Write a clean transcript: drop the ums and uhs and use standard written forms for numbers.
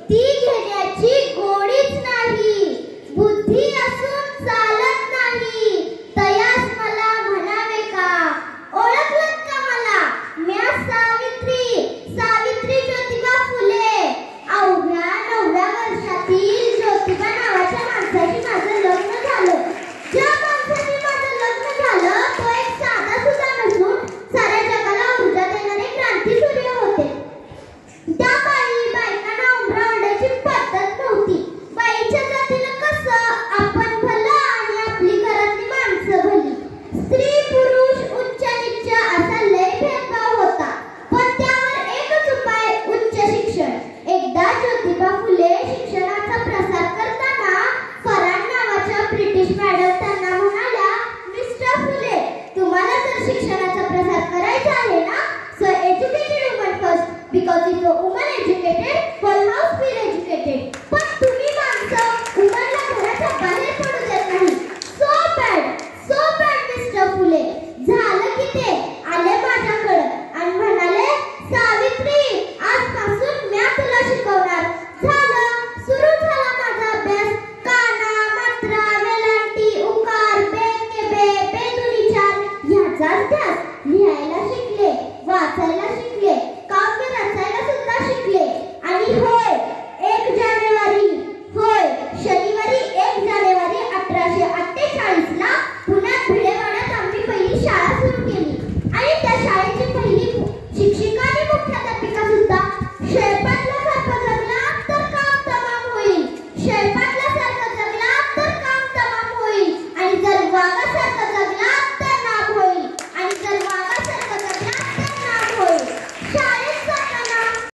ती घेण्याची गोडीच नाही. बुद्धी असून चालत नाही, तयास मला म्हणावे का? ओळखलत का मला? म्या सावित्री ज्योतिबा फुले. अवघ्या 9व्या वर्षातील ज्योतिबा नावाच्या माणसाशी माझं लग्न झालं. ज्या माणसाशी माझं लग्न झालं तो एक साधा सुद्धा नसून साऱ्या जगाला ऊर्जा देणारे क्रांतीसूर्य होते. त्या बायकांना ओरडायची पद्धत नव्हती. बाईच्या जातीला कसं आपण भलं आणि आपली घरातली माणसं भली. स्त्री पुरुष उच्च नीच असा लय भेदभाव होता. पण त्यावर एकच उपाय, उच्च शिक्षण. एकदा ज्योतिबा फुले शिक्षणाचा प्रसार करताना फरान नावाच्या ब्रिटिश मॅडम त्यांना म्हणाल्या, मिस्टर फुले, तुम्हाला जर शिक्षणाचा प्रसार करायचा आहे ना, so educated woman first, because if